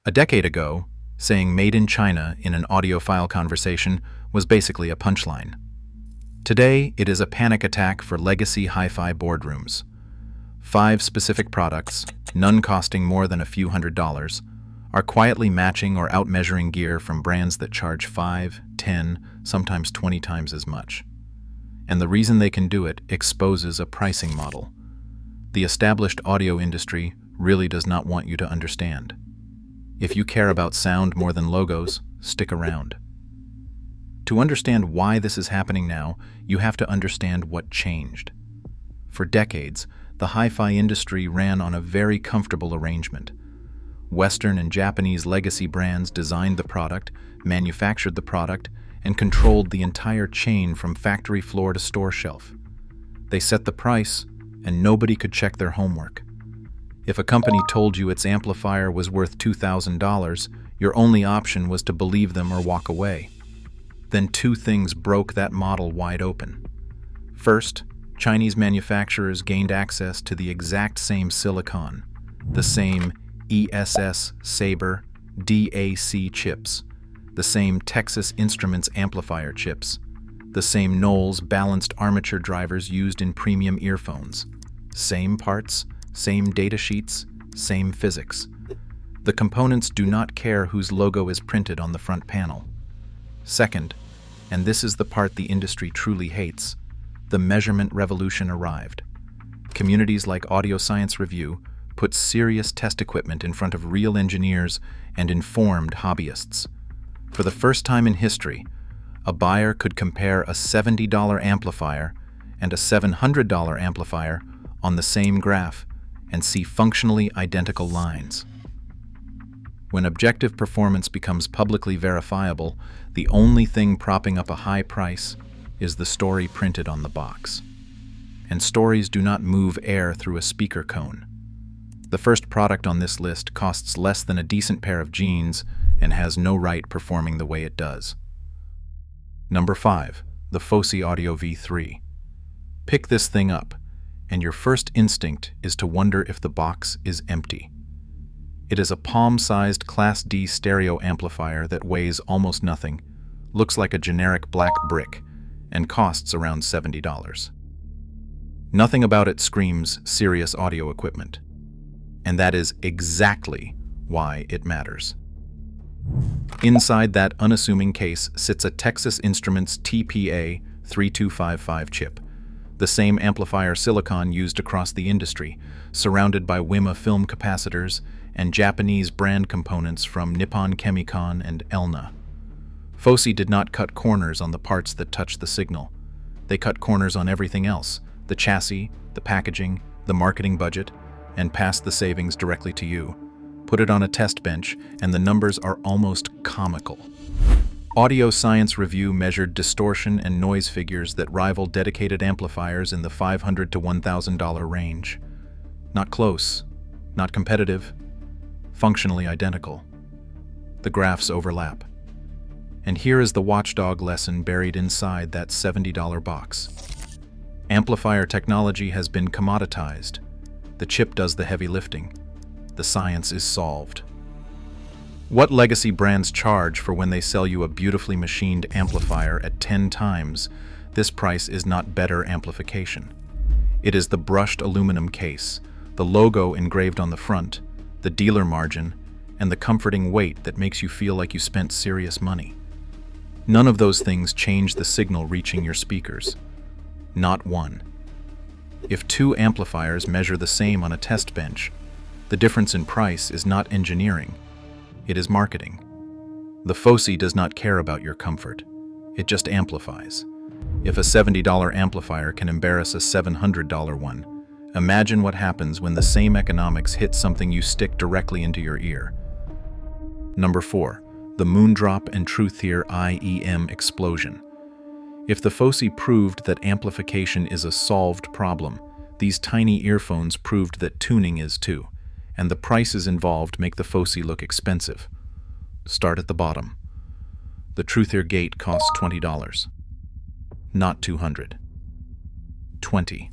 A decade ago, saying "made in China" in an audiophile conversation was basically a punchline. Today, it is a panic attack for legacy hi-fi boardrooms. 5 specific products, none costing more than a few $100s, are quietly matching or outmeasuring gear from brands that charge 5, 10, sometimes 20 times as much. And the reason they can do it exposes a pricing model. The established audio industry really does not want you to understand. If you care about sound more than logos, stick around. To understand why this is happening now, you have to understand what changed. For decades, the hi-fi industry ran on a very comfortable arrangement. Western and Japanese legacy brands designed the product, manufactured the product, and controlled the entire chain from factory floor to store shelf. They set the price, and nobody could check their homework. If a company told you its amplifier was worth $2,000, your only option was to believe them or walk away. Then 2 things broke that model wide open. First, Chinese manufacturers gained access to the exact same silicon, the same ESS Sabre DAC chips, the same Texas Instruments amplifier chips, the same Knowles balanced armature drivers used in premium earphones. Same parts, same datasheets, same physics. The components do not care whose logo is printed on the front panel. Second, and this is the part the industry truly hates, the measurement revolution arrived. Communities like Audio Science Review put serious test equipment in front of real engineers and informed hobbyists. For the first time in history, a buyer could compare a $70 amplifier and a $700 amplifier on the same graph and see functionally identical lines. When objective performance becomes publicly verifiable, the only thing propping up a high price is the story printed on the box. And stories do not move air through a speaker cone. The first product on this list costs less than a decent pair of jeans and has no right performing the way it does. Number 5, the Fosi Audio V3. Pick this thing up, and your first instinct is to wonder if the box is empty. It is a palm-sized Class D stereo amplifier that weighs almost nothing, looks like a generic black brick, and costs around $70. Nothing about it screams serious audio equipment. And that is exactly why it matters. Inside that unassuming case sits a Texas Instruments TPA 3255 chip, the same amplifier silicon used across the industry, surrounded by WiiM film capacitors and Japanese brand components from Nippon Chemicon and Elna. Fosi did not cut corners on the parts that touch the signal. They cut corners on everything else, the chassis, the packaging, the marketing budget, and passed the savings directly to you. Put it on a test bench, and the numbers are almost comical. Audio Science Review measured distortion and noise figures that rival dedicated amplifiers in the $500 to $1,000 range. Not close, not competitive, functionally identical. The graphs overlap. And here is the watchdog lesson buried inside that $70 box. Amplifier technology has been commoditized. The chip does the heavy lifting. The science is solved. What legacy brands charge for when they sell you a beautifully machined amplifier at 10 times this price is not better amplification. It is the brushed aluminum case, the logo engraved on the front, the dealer margin, and the comforting weight that makes you feel like you spent serious money. None of those things change the signal reaching your speakers. Not one. If 2 amplifiers measure the same on a test bench, the difference in price is not engineering. It is marketing. The Fosi does not care about your comfort. It just amplifies. If a $70 amplifier can embarrass a $700 one, imagine what happens when the same economics hit something you stick directly into your ear. Number 4, the Moondrop and Truthier IEM explosion. If the Fosi proved that amplification is a solved problem, these tiny earphones proved that tuning is too. And the prices involved make the Fosi look expensive. Start at the bottom. The Truthier Gate costs $20. Not $200. $20.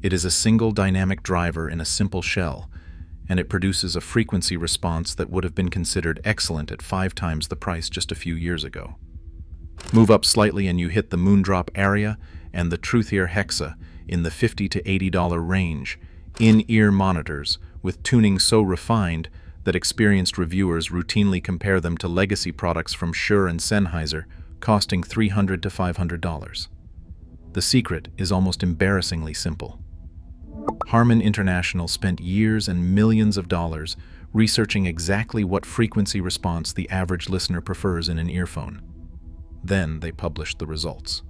It is a single dynamic driver in a simple shell, and it produces a frequency response that would have been considered excellent at 5 times the price just a few years ago. Move up slightly and you hit the Moondrop Aria and the Truthier Hexa in the $50 to $80 range, in-ear monitors with tuning so refined that experienced reviewers routinely compare them to legacy products from Shure and Sennheiser, costing $300 to $500. The secret is almost embarrassingly simple. Harman International spent years and millions of dollars researching exactly what frequency response the average listener prefers in an earphone. Then they published the results.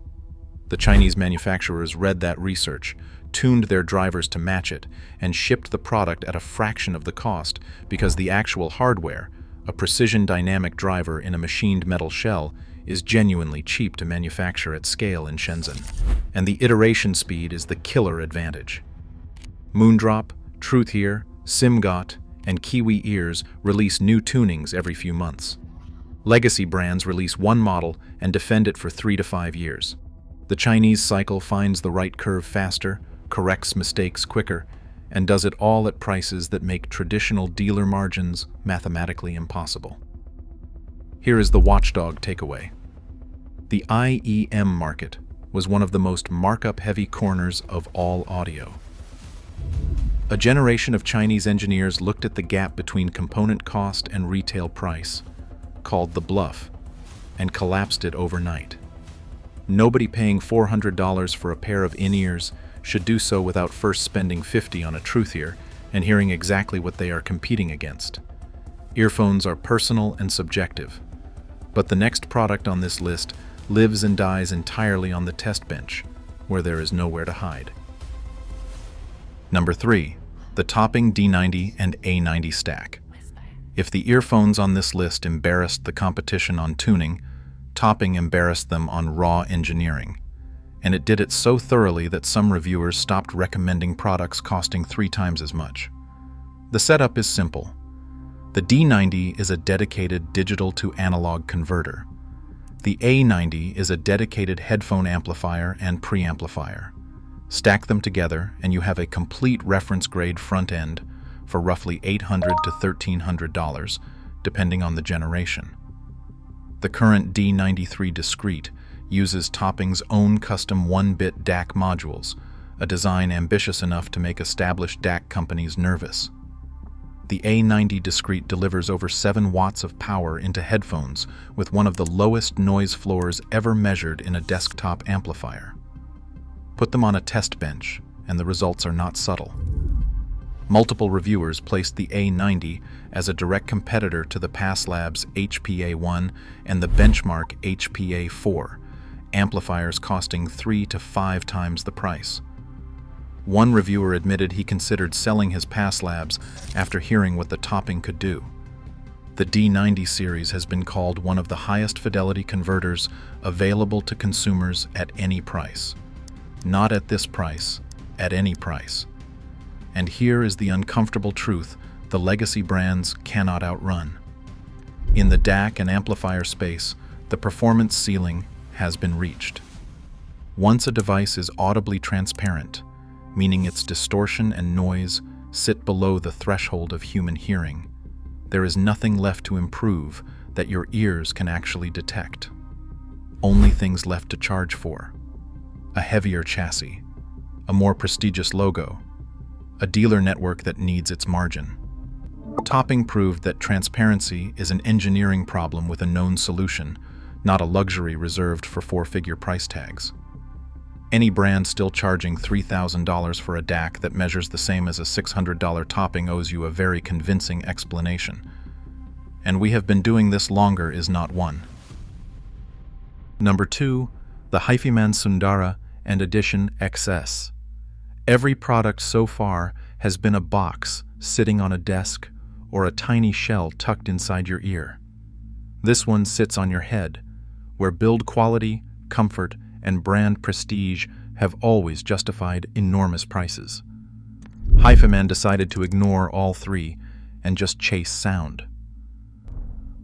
The Chinese manufacturers read that research, tuned their drivers to match it, and shipped the product at a fraction of the cost because the actual hardware, a precision dynamic driver in a machined metal shell, is genuinely cheap to manufacture at scale in Shenzhen. And the iteration speed is the killer advantage. Moondrop, Truthier, Simgot, and Kiwi Ears release new tunings every few months. Legacy brands release one model and defend it for 3 to 5 years. The Chinese cycle finds the right curve faster, corrects mistakes quicker, and does it all at prices that make traditional dealer margins mathematically impossible. Here is the watchdog takeaway. The IEM market was one of the most markup-heavy corners of all audio. A generation of Chinese engineers looked at the gap between component cost and retail price, called the bluff, and collapsed it overnight. Nobody paying $400 for a pair of in-ears should do so without first spending $50 on a Truthier and hearing exactly what they are competing against. Earphones are personal and subjective, but the next product on this list lives and dies entirely on the test bench, where there is nowhere to hide. Number 3. The topping D90 and A90 stack. If the earphones on this list embarrassed the competition on tuning, topping embarrassed them on raw engineering, and it did it so thoroughly that some reviewers stopped recommending products costing 3 times as much. The setup is simple. The D90 is a dedicated digital to analog converter. The A90 is a dedicated headphone amplifier and preamplifier. Stack them together and you have a complete reference-grade front end for roughly $800 to $1,300, depending on the generation. The current D93 Discrete uses Topping's own custom 1-bit DAC modules, a design ambitious enough to make established DAC companies nervous. The A90 Discrete delivers over 7 watts of power into headphones with one of the lowest noise floors ever measured in a desktop amplifier. Put them on a test bench, and the results are not subtle. Multiple reviewers placed the A90 as a direct competitor to the PassLabs HPA1 and the benchmark HPA4, amplifiers costing 3 to 5 times the price. One reviewer admitted he considered selling his PassLabs after hearing what the topping could do. The D90 series has been called one of the highest fidelity converters available to consumers at any price. Not at this price, at any price. And here is the uncomfortable truth the legacy brands cannot outrun. In the DAC and amplifier space, the performance ceiling has been reached. Once a device is audibly transparent, meaning its distortion and noise sit below the threshold of human hearing, there is nothing left to improve that your ears can actually detect. Only things left to charge for: a heavier chassis, a more prestigious logo, a dealer network that needs its margin. Topping proved that transparency is an engineering problem with a known solution, not a luxury reserved for 4-figure price tags. Any brand still charging $3,000 for a DAC that measures the same as a $600 topping owes you a very convincing explanation. And we have been doing this longer is not one. Number 2, the HiFiMAN Sundara and Edition XS. Every product so far has been a box sitting on a desk or a tiny shell tucked inside your ear. This one sits on your head, where build quality, comfort, and brand prestige have always justified enormous prices. HiFiMAN decided to ignore all three and just chase sound.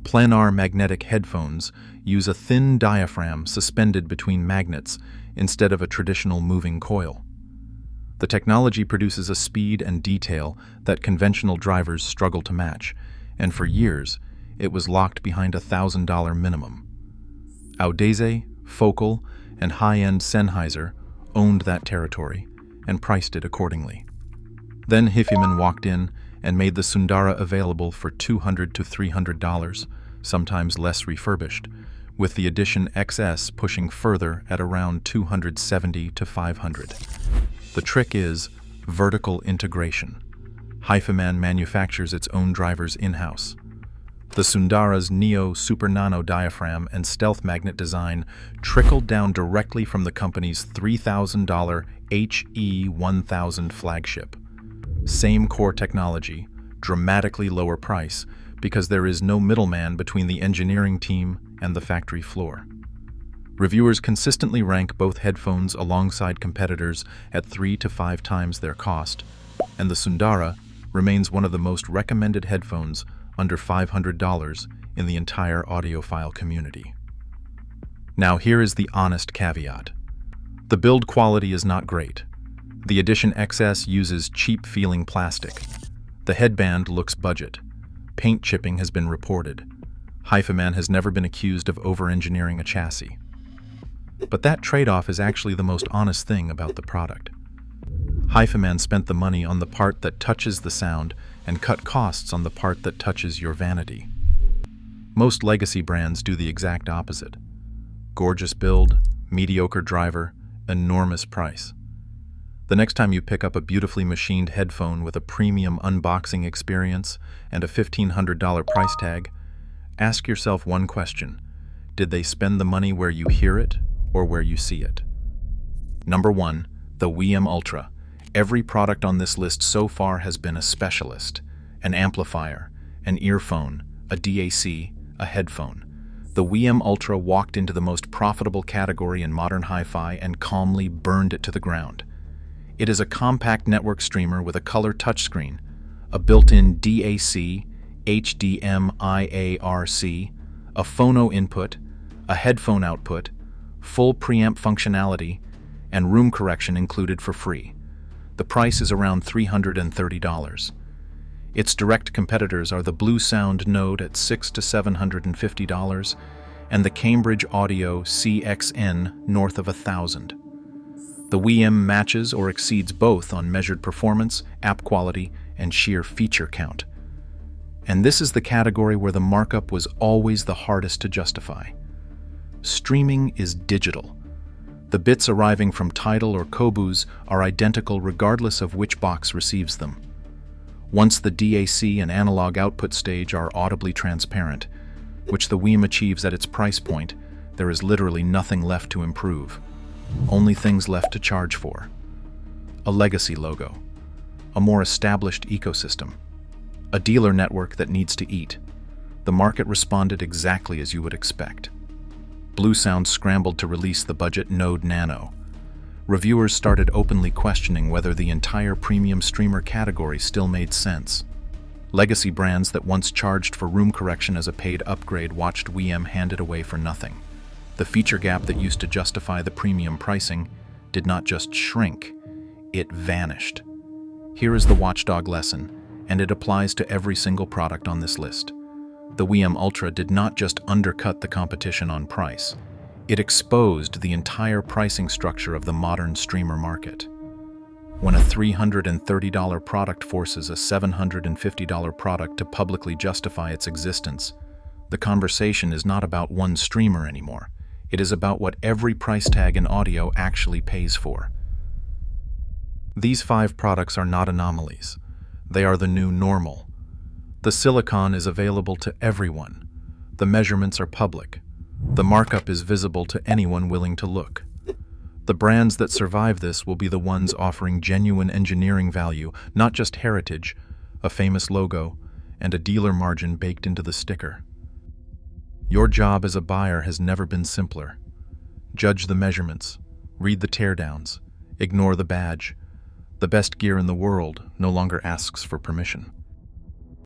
Planar magnetic headphones use a thin diaphragm suspended between magnets instead of a traditional moving coil. The technology produces a speed and detail that conventional drivers struggle to match, and for years, it was locked behind a $1,000 minimum. Audeze, Focal, and high-end Sennheiser owned that territory and priced it accordingly. Then HiFiMAN walked in and made the Sundara available for $200 to $300, sometimes less refurbished, with the Edition XS pushing further at around $270 to $500. The trick is vertical integration. HiFiMAN manufactures its own drivers in-house. The Sundara's Neo Super Nano diaphragm and stealth magnet design trickled down directly from the company's $3,000 HE1000 flagship. Same core technology, dramatically lower price, because there is no middleman between the engineering team and the factory floor. Reviewers consistently rank both headphones alongside competitors at 3 to 5 times their cost, and the Sundara remains one of the most recommended headphones under $500 in the entire audiophile community. Now here is the honest caveat. The build quality is not great. The Edition XS uses cheap-feeling plastic. The headband looks budget. Paint chipping has been reported. HiFiMAN has never been accused of over-engineering a chassis. But that trade-off is actually the most honest thing about the product. HiFiMAN spent the money on the part that touches the sound and cut costs on the part that touches your vanity. Most legacy brands do the exact opposite. Gorgeous build, mediocre driver, enormous price. The next time you pick up a beautifully machined headphone with a premium unboxing experience and a $1,500 price tag, ask yourself one question: did they spend the money where you hear it or where you see it? Number 1, the WiiM Ultra. Every product on this list so far has been a specialist: an amplifier, an earphone, a DAC, a headphone. The WiiM Ultra walked into the most profitable category in modern hi-fi and calmly burned it to the ground. It is a compact network streamer with a color touchscreen, a built-in DAC, HDMI ARC, a phono input, a headphone output, full preamp functionality, and room correction included for free. The price is around $330. Its direct competitors are the Blue Sound Node at $600 to $750 and the Cambridge Audio CXN north of $1,000. The WiiM matches or exceeds both on measured performance, app quality, and sheer feature count. And this is the category where the markup was always the hardest to justify. Streaming is digital. The bits arriving from Tidal or Qobuz are identical regardless of which box receives them. Once the DAC and analog output stage are audibly transparent, which the WiiM achieves at its price point, there is literally nothing left to improve. Only things left to charge for. A legacy logo, a more established ecosystem, a dealer network that needs to eat. The market responded exactly as you would expect. Blue Sound scrambled to release the budget Node Nano. Reviewers started openly questioning whether the entire premium streamer category still made sense. Legacy brands that once charged for room correction as a paid upgrade watched WiiM hand it away for nothing. The feature gap that used to justify the premium pricing did not just shrink, it vanished. Here is the watchdog lesson, and it applies to every single product on this list. The WiiM Ultra did not just undercut the competition on price, it exposed the entire pricing structure of the modern streamer market. When a $330 product forces a $750 product to publicly justify its existence, the conversation is not about one streamer anymore. It is about what every price tag in audio actually pays for. These 5 products are not anomalies. They are the new normal. The silicon is available to everyone. The measurements are public. The markup is visible to anyone willing to look. The brands that survive this will be the ones offering genuine engineering value, not just heritage, a famous logo, and a dealer margin baked into the sticker. Your job as a buyer has never been simpler. Judge the measurements, read the teardowns, ignore the badge. The best gear in the world no longer asks for permission.